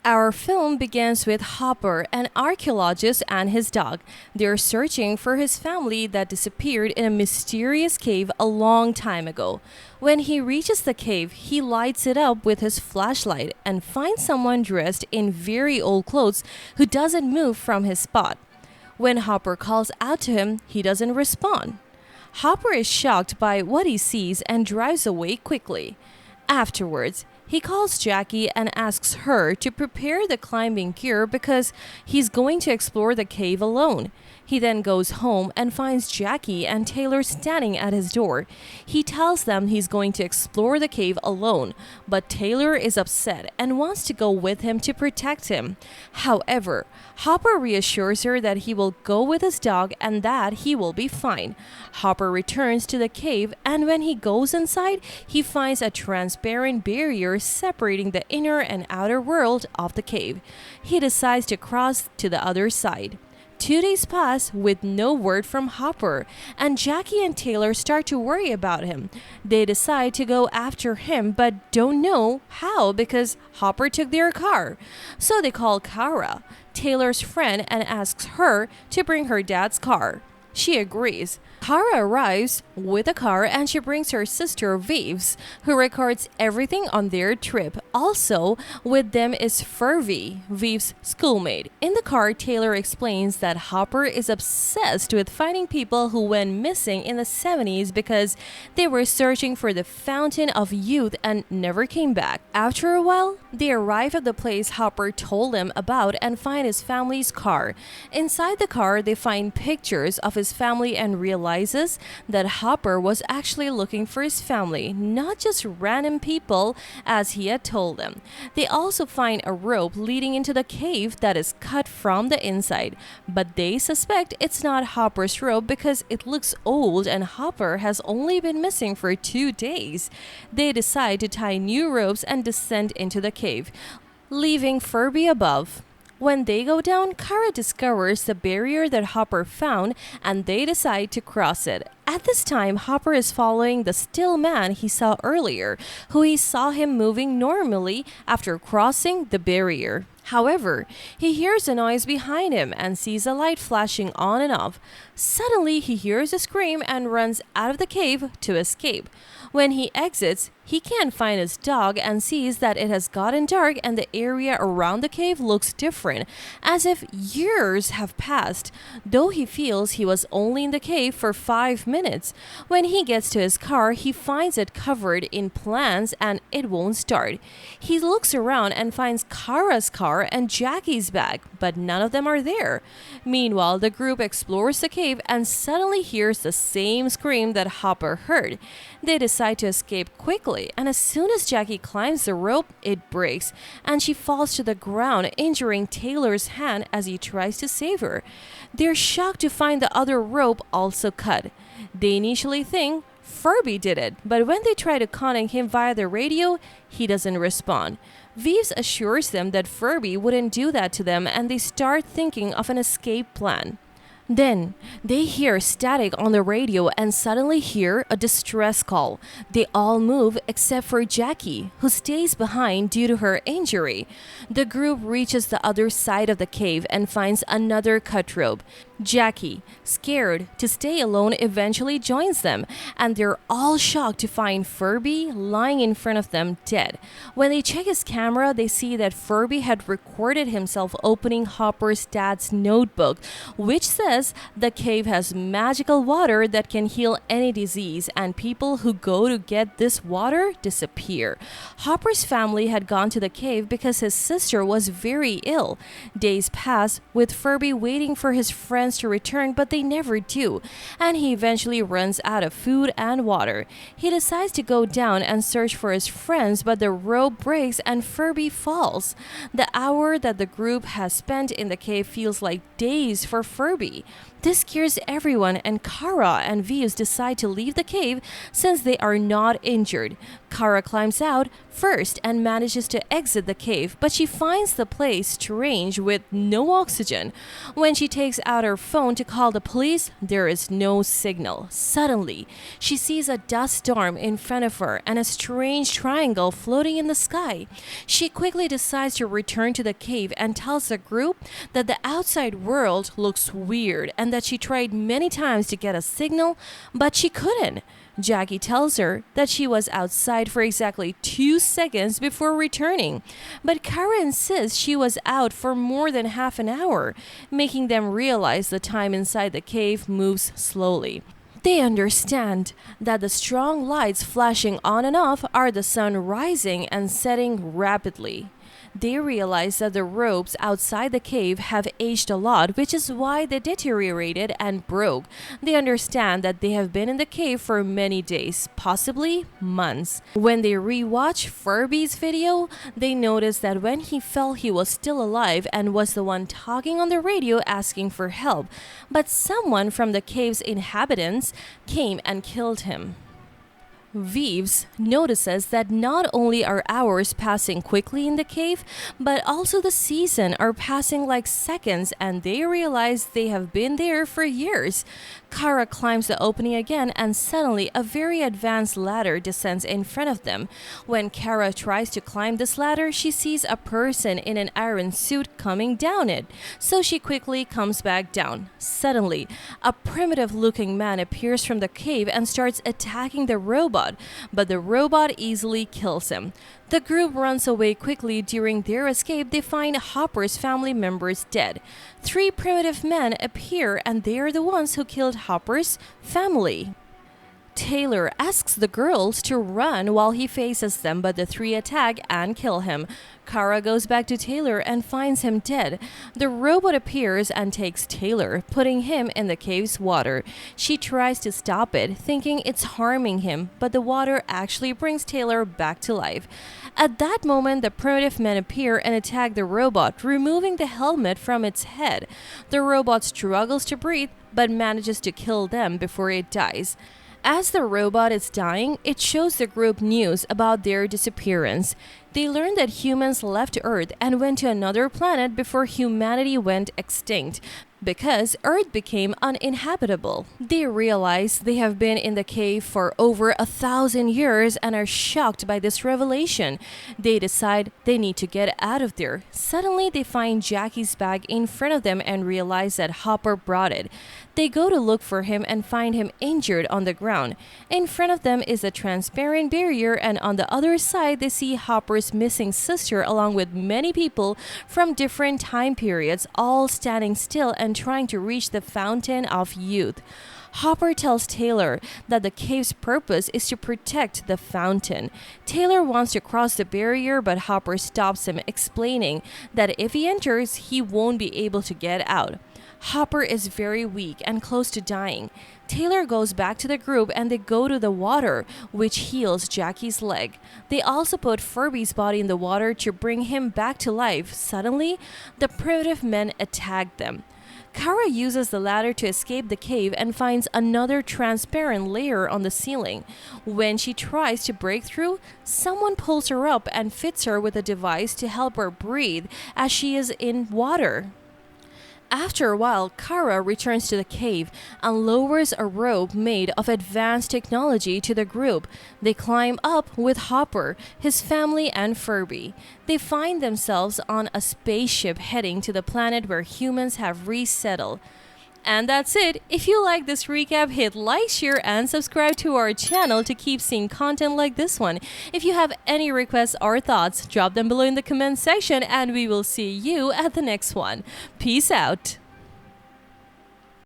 Our film begins with Hopper, an archaeologist, and his dog. They're searching for his family that disappeared in a mysterious cave a long time ago. When he reaches the cave, he lights it up with his flashlight and finds someone dressed in very old clothes who doesn't move from his spot. When Hopper calls out to him, he doesn't respond. Hopper is shocked by what he sees and drives away quickly. Afterwards, he calls Jackie and asks her to prepare the climbing gear because he's going to explore the cave alone. He then goes home and finds Jackie and Taylor standing at his door. He tells them he's going to explore the cave alone, but Taylor is upset and wants to go with him to protect him. However, Hopper reassures her that he will go with his dog and that he will be fine. Hopper returns to the cave, and when he goes inside, he finds a transparent barrier separating the inner and outer world of the cave. He decides to cross to the other side. 2 days pass with no word from Hopper, and Jackie and Taylor start to worry about him. They decide to go after him but don't know how because Hopper took their car. So they call Kara, Taylor's friend, and asks her to bring her dad's car. She agrees. Kara arrives with a car and she brings her sister Vives, who records everything on their trip. Also, with them is Furby, Vives' schoolmate. In the car, Taylor explains that Hopper is obsessed with finding people who went missing in the 70s because they were searching for the fountain of youth and never came back. After a while, they arrive at the place Hopper told them about and find his family's car. Inside the car, they find pictures of his family and realize that Hopper was actually looking for his family, not just random people as he had told them. They also find a rope leading into the cave that is cut from the inside, but they suspect it's not Hopper's rope because it looks old and Hopper has only been missing for 2 days. They decide to tie new ropes and descend into the cave, leaving Furby above. When they go down, Kara discovers the barrier that Hopper found and they decide to cross it. At this time, Hopper is following the still man he saw earlier, who he saw him moving normally after crossing the barrier. However, he hears a noise behind him and sees a light flashing on and off. Suddenly, he hears a scream and runs out of the cave to escape. When he exits, he can't find his dog and sees that it has gotten dark and the area around the cave looks different, as if years have passed, though he feels he was only in the cave for 5 minutes. When he gets to his car, he finds it covered in plants and it won't start. He looks around and finds Kara's car and Jackie's bag, but none of them are there. Meanwhile, the group explores the cave and suddenly hears the same scream that Hopper heard. They decide to escape quickly, and as soon as Jackie climbs the rope, it breaks, and she falls to the ground, injuring Taylor's hand as he tries to save her. They're shocked to find the other rope also cut. They initially think Furby did it, but when they try to contact him via the radio, he doesn't respond. Vives assures them that Furby wouldn't do that to them, and they start thinking of an escape plan. Then, they hear static on the radio and suddenly hear a distress call. They all move except for Jackie, who stays behind due to her injury. The group reaches the other side of the cave and finds another cut rope. Jackie, scared to stay alone, eventually joins them, and they're all shocked to find Furby lying in front of them dead. When they check his camera, they see that Furby had recorded himself opening Hopper's dad's notebook, which says the cave has magical water that can heal any disease, and people who go to get this water disappear. Hopper's family had gone to the cave because his sister was very ill. Days pass with Furby waiting for his friends to return, but they never do, and he eventually runs out of food and water. He decides to go down and search for his friends, but the rope breaks and Furby falls. The hour that the group has spent in the cave feels like days for Furby. This scares everyone, and Kara and Vives decide to leave the cave since they are not injured. Kara climbs out first and manages to exit the cave, but she finds the place strange with no oxygen. When she takes out her her phone to call the police, there is no signal. Suddenly, she sees a dust storm in front of her and a strange triangle floating in the sky. She quickly decides to return to the cave and tells the group that the outside world looks weird and that she tried many times to get a signal, but she couldn't. Jackie tells her that she was outside for exactly 2 seconds before returning, but Kara insists she was out for more than half an hour, making them realize the time inside the cave moves slowly. They understand that the strong lights flashing on and off are the sun rising and setting rapidly. They realize that the ropes outside the cave have aged a lot, which is why they deteriorated and broke. They understand that they have been in the cave for many days, possibly months. When they rewatch Furby's video, they notice that when he fell, he was still alive and was the one talking on the radio asking for help. But someone from the cave's inhabitants came and killed him. Vives notices that not only are hours passing quickly in the cave, but also the seasons are passing like seconds, and they realize they have been there for years. Kara climbs the opening again, and suddenly a very advanced ladder descends in front of them. When Kara tries to climb this ladder, she sees a person in an iron suit coming down it, so she quickly comes back down. Suddenly, a primitive-looking man appears from the cave and starts attacking the robot, but the robot easily kills him. The group runs away quickly. During their escape, they find Hopper's family members dead. 3 primitive men appear, and they are the ones who killed Hopper's family. Taylor asks the girls to run while he faces them, but the 3 attack and kill him. Kara goes back to Taylor and finds him dead. The robot appears and takes Taylor, putting him in the cave's water. She tries to stop it, thinking it's harming him, but the water actually brings Taylor back to life. At that moment, the primitive men appear and attack the robot, removing the helmet from its head. The robot struggles to breathe, but manages to kill them before it dies. As the robot is dying, it shows the group news about their disappearance. They learn that humans left Earth and went to another planet before humanity went extinct, because Earth became uninhabitable. They realize they have been in the cave for over 1,000 years and are shocked by this revelation. They decide they need to get out of there. Suddenly, they find Jackie's bag in front of them and realize that Hopper brought it. They go to look for him and find him injured on the ground. In front of them is a transparent barrier, and on the other side, they see Hopper's missing sister along with many people from different time periods, all standing still and trying to reach the Fountain of Youth. Hopper tells Taylor that the cave's purpose is to protect the fountain. Taylor wants to cross the barrier, but Hopper stops him, explaining that if he enters, he won't be able to get out. Hopper is very weak and close to dying. Taylor goes back to the group and they go to the water, which heals Jackie's leg. They also put Furby's body in the water to bring him back to life. Suddenly, the primitive men attack them. Kara uses the ladder to escape the cave and finds another transparent layer on the ceiling. When she tries to break through, someone pulls her up and fits her with a device to help her breathe as she is in water. After a while, Kara returns to the cave and lowers a rope made of advanced technology to the group. They climb up with Hopper, his family, and Furby. They find themselves on a spaceship heading to the planet where humans have resettled. And that's it. If you like this recap, hit like, share, and subscribe to our channel to keep seeing content like this one. If you have any requests or thoughts, drop them below in the comment section and we will see you at the next one. Peace out.